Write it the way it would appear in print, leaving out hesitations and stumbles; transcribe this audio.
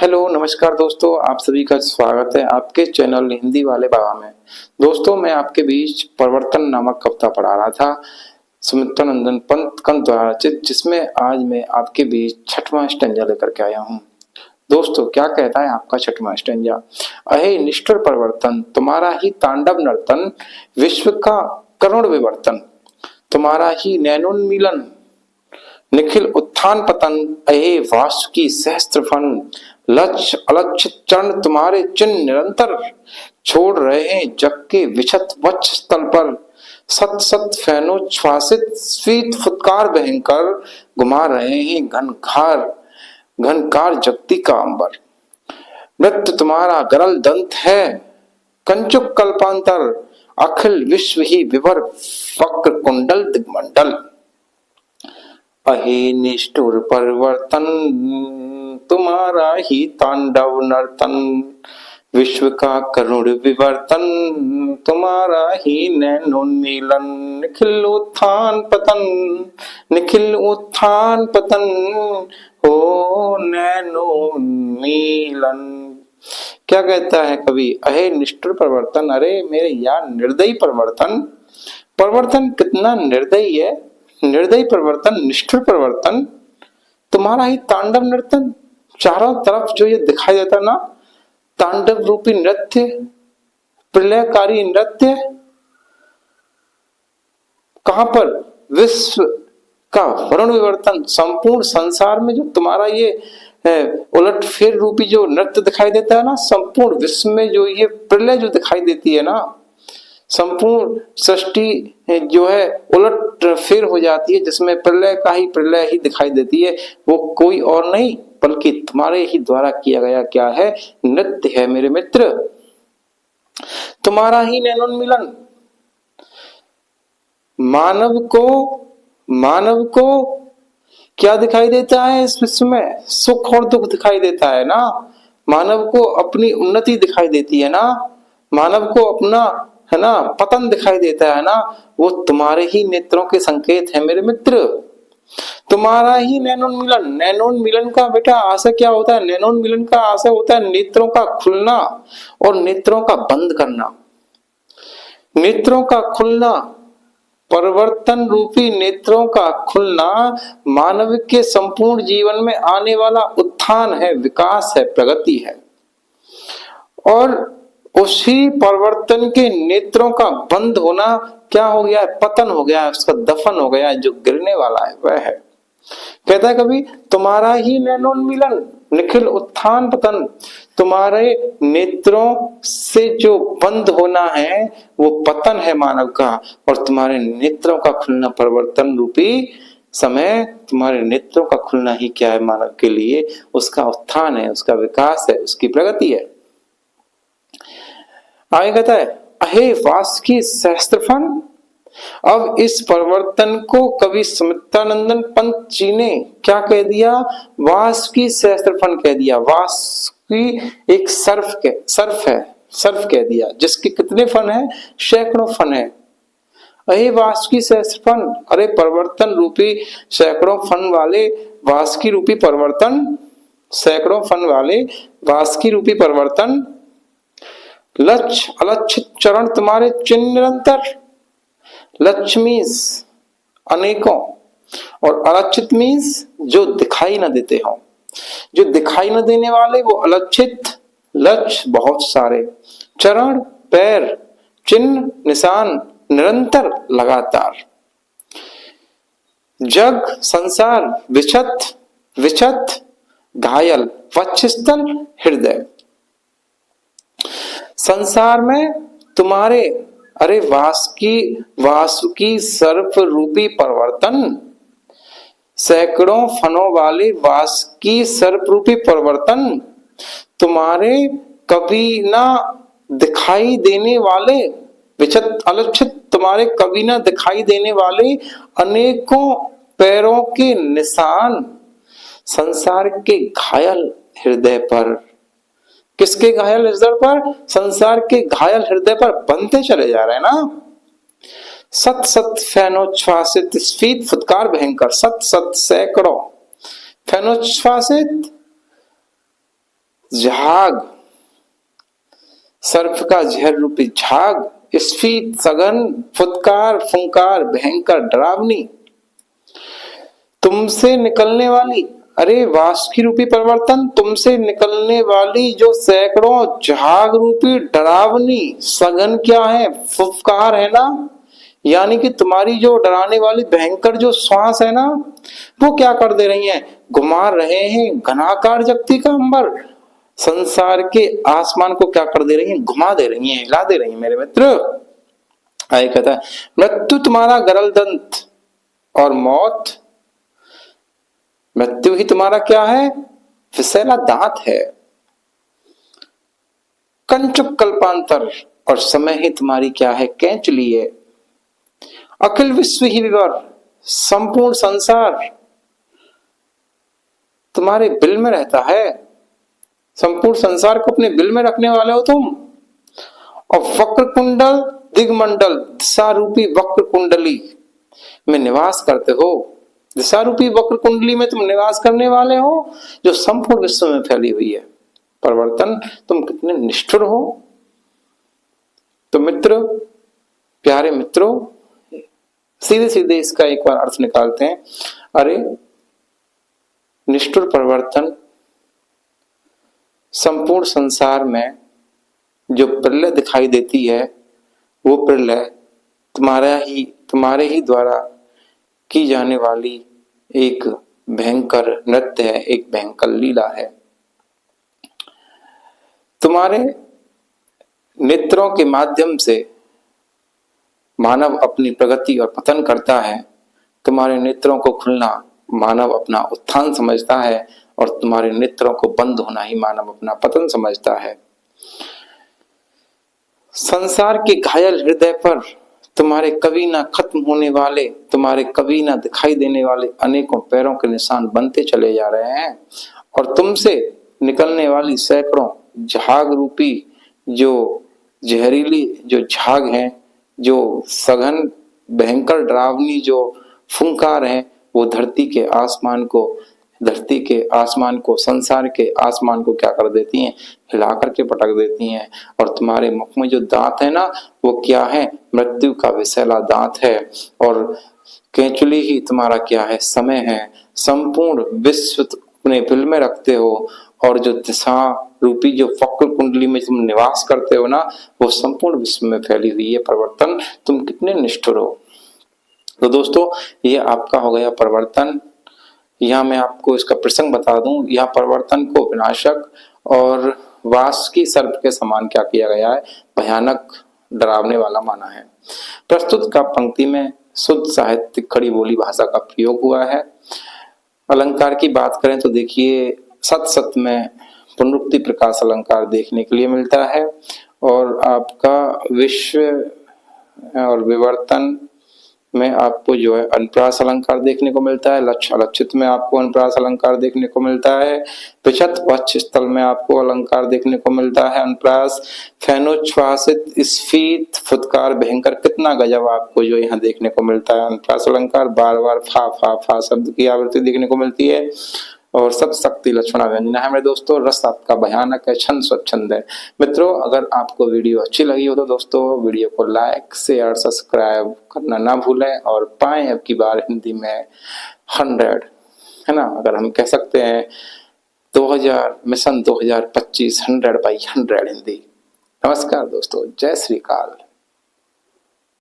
Hello नमस्कार दोस्तों, आप सभी का स्वागत है आपके चैनल हिंदी वाले बाबा में। दोस्तों, मैं आपके बीच परिवर्तन नामक कविता पढ़ा रहा था सुमित्रानंदन पंत कंत द्वारा रचित, जिसमें आज मैं आपके बीच छठवां स्टैंजा लेकर के आया हूँ। दोस्तों, क्या कहता है आपका छठवां स्टैंजा? अहे निष्ठुर परिवर्तन, तुम्हारा ही तांडव नर्तन, विश्व का करुण विवर्तन, तुम्हारा ही नैनोन्मीलन, निखिल उत्थान पतन, अहे वासुकी सहस्त्र फन, लक्ष्य अलक्ष्य चरण तुम्हारे चिन्ह निरंतर, छोड़ रहे हैं जग के विशत वक्ष स्थल पर, सत सत फैनोच्छ्वासित स्वीत फुत्कार भयंकर, घुमा रहे हैं घनकार जगती का अंबर। नृत्य तुम्हारा गरल दंत है कंचुक कल्पांतर, अखिल विश्व ही विवर वक्र कुंडल दिग्मंडल। अहे निष्ठुर परिवर्तन, तुम्हारा ही तांडव नर्तन, विश्व का करुण विवर्तन, तुम्हारा ही नैनोन्मीलन, निखिल उत्थान पतन, हो नैनोन्मीलन। क्या कहता है कवि? अहे निष्ठुर परिवर्तन, अरे मेरे यार निर्दयी परिवर्तन। परिवर्तन कितना निर्दयी है, निर्दयी परिवर्तन, निष्ठुर परिवर्तन, तुम्हारा ही तांडव नर्तन। चारों तरफ जो ये दिखाई देता ना, तांडव रूपी नृत्य, प्रलयकारी नृत्य, कहां पर? विश्व का वरुण विवर्तन, संपूर्ण संसार में जो तुम्हारा ये उलट फेर रूपी जो नृत्य दिखाई देता है ना, संपूर्ण विश्व में जो ये प्रलय जो दिखाई देती है ना, संपूर्ण सृष्टि जो है उलट फेर हो जाती है, जिसमें प्रलय ही दिखाई देती है, वो कोई और नहीं बल्कि तुम्हारे ही द्वारा किया गया क्या है? नृत्य है मेरे मित्र। तुम्हारा ही नैनोन्मीलन। मानव को क्या दिखाई देता है इस विश्व में? सुख और दुख दिखाई देता है ना। मानव को अपनी उन्नति दिखाई देती है ना, मानव को अपना है ना पतन दिखाई देता है ना, वो तुम्हारे ही नेत्रों के संकेत है मेरे मित्र। तुम्हारा ही नैनोन्मीलन। नैनोन्मीलन का बेटा आशय क्या होता है? नैनोन्मीलन का आशय होता है नेत्रों का खुलना और नेत्रों का बंद करना। नेत्रों का खुलना, परिवर्तन रूपी नेत्रों का खुलना मानव के संपूर्ण जीवन में आने वाला उत्थान है, विकास है, प्रगति है। और उसी परिवर्तन के नेत्रों का बंद होना क्या हो गया है? पतन हो गया है, उसका दफन हो गया है, जो गिरने वाला है वह है। कहता है कभी, तुम्हारा ही नैनोन्मीलन, निखिल उत्थान पतन, तुम्हारे नेत्रों से जो बंद होना है वो पतन है मानव का, और तुम्हारे नेत्रों का खुलना परिवर्तन रूपी समय, तुम्हारे नेत्रों का खुलना ही क्या है मानव के लिए? उसका उत्थान है, उसका विकास है, उसकी प्रगति है। आगे कहता है, अहे वासुकी सहस्त्रफन। अब इस परिवर्तन को कवि सुमित्रानंदन पंत जी ने क्या कह दिया? वासुकी सहस्त्रफन कह दिया। वासुकी एक सर्फ कह दिया, जिसके कितने फन है? सैकड़ों फन है। अहे वासुकी सहस्त्रफन, अरे परिवर्तन रूपी सैकड़ों फन वाले वासुकी रूपी परिवर्तन, सैकड़ों फन वाले वासुकी रूपी परिवर्तन, लक्ष्य अलक्षित चरण तुम्हारे चिन्ह निरंतर। लक्ष्य मीन्स अनेकों और अलक्षित मीन्स जो दिखाई न देते हो, जो दिखाई न देने वाले वो अलक्षित, लक्ष्य बहुत सारे, चरण पैर, चिन्ह निशान, निरंतर लगातार। जग संसार विचत घायल, वक्षस्थल हृदय। संसार में तुम्हारे अरे वासुकी सर्प रूपी परिवर्तन, सैकड़ों फनों वाले वासुकी सर्प रूपी परिवर्तन, तुम्हारे कभी ना दिखाई देने वाले विचत अलक्षित, तुम्हारे कभी ना दिखाई देने वाले अनेकों पैरों के निशान, संसार के घायल हृदय पर। किसके घायल हृदय पर? संसार के घायल हृदय पर बनते चले जा रहे हैं ना। सत सत फैनोच्छ्वासित स्फीत फुत्कार भयंकर, सत सत सैकड़ों फैनोच्छ्वासित झाग, सर्प का जहर रूपी झाग, स्फीत, सघन, फुदकार, फुंकार, भयंकर, डरावनी, तुमसे निकलने वाली, अरे वासुकी रूपी परिवर्तन, तुमसे निकलने वाली जो सैकड़ों झाग रूपी डरावनी, सघन क्या है, फुफकार है ना, यानी कि तुम्हारी जो डराने वाली भयंकर जो श्वास है ना, वो क्या कर दे रही है, घुमा रहे हैं घनाकार जगती का अंबर, संसार के आसमान को क्या कर दे रही है, घुमा दे रही है, हिला दे रही है मेरे मित्र। आगे कहता है, मृत्यु तुम्हारा गरल दंत और मौत, मृत्यु ही तुम्हारा क्या है, विषैला दांत है, कंचुक कल्पांतर, और समय ही तुम्हारी क्या है, कैंचली है, अखिल विश्व ही विवर, संपूर्ण संसार तुम्हारे बिल में रहता है, संपूर्ण संसार को अपने बिल में रखने वाले हो तुम, और वक्र कुंडल दिगमंडल, दिशा रूपी वक्र कुंडली में निवास करते हो, दिशा रूपी वक्र कुंडली में तुम निवास करने वाले हो, जो संपूर्ण विश्व में फैली हुई है। परिवर्तन, तुम कितने निष्ठुर हो। तो मित्र, प्यारे मित्रों, सीधे सीधे इसका एक बार अर्थ निकालते हैं। अरे निष्ठुर परिवर्तन, संपूर्ण संसार में जो प्रलय दिखाई देती है, वो प्रलय तुम्हारे ही द्वारा की जाने वाली एक भयंकर नृत्य है, एक भयंकर लीला है। तुम्हारे नेत्रों के माध्यम से मानव अपनी प्रगति और पतन करता है, तुम्हारे नेत्रों को खुलना मानव अपना उत्थान समझता है, और तुम्हारे नेत्रों को बंद होना ही मानव अपना पतन समझता है। संसार के घायल हृदय पर तुम्हारे कभी ना खत्म होने वाले, तुम्हारे कभी ना दिखाई देने वाले अनेकों पैरों के निशान बनते चले जा रहे हैं, और तुमसे निकलने वाली सैकड़ों झाग रूपी जो जहरीली जो झाग हैं, जो सघन भयंकर डरावनी जो फुंकार हैं, वो धरती के आसमान को, संसार के आसमान को क्या कर देती हैं, हिला करके पटक देती हैं। और तुम्हारे मुख में जो दांत है ना, वो क्या है, मृत्यु का विषैला दांत है, और केंचुली ही तुम्हारा क्या है, समय है। संपूर्ण विश्व अपने बिल में रखते हो, और जो दिशा रूपी जो वक्र कुंडली में तुम निवास करते हो ना, वो संपूर्ण विश्व में फैली हुई है। परिवर्तन, तुम कितने निष्ठुर हो। तो दोस्तों, ये आपका हो गया परिवर्तन। यहाँ मैं आपको इसका प्रसंग बता दूं, यह परिवर्तन को विनाशक और वासुकी सर्प के समान क्या किया गया है, भयानक डरावने वाला माना है। प्रस्तुत का पंक्ति में शुद्ध साहित्यिक खड़ी बोली भाषा का प्रयोग हुआ है। अलंकार की बात करें तो देखिए, सत सत में पुनरुक्ति प्रकाश अलंकार देखने के लिए मिलता है, और आपका विश्व और विवर्तन में आपको जो है अनुप्रास अलंकार देखने को मिलता है। लक्ष्य अलक्षित में आपको अनुप्रास अलंकार देखने को मिलता है। पिछत वक्ष स्थल में आपको अलंकार देखने को मिलता है अनुप्रास। फैनोच्छ्वासित, स्फीत, फुदकार, भयंकर, कितना गजब आपको जो यहाँ देखने को मिलता है अनुप्रास अलंकार। बार बार फा फा फा शब्द की आवृत्ति देखने को मिलती है, और सब शक्ति लक्षणा व्यंजना है मेरे दोस्तों। रस आपका भयानक है, छंद स्वच्छंद है। मित्रों, अगर आपको वीडियो अच्छी लगी हो तो दोस्तों वीडियो को लाइक, शेयर, सब्सक्राइब करना ना भूलें, और पाएं अब की बार हिंदी में 100, है ना, अगर हम कह सकते हैं 2000 मिशन 2025 100 by 100 हिंदी। नमस्कार दोस्तों, जय श्री काल।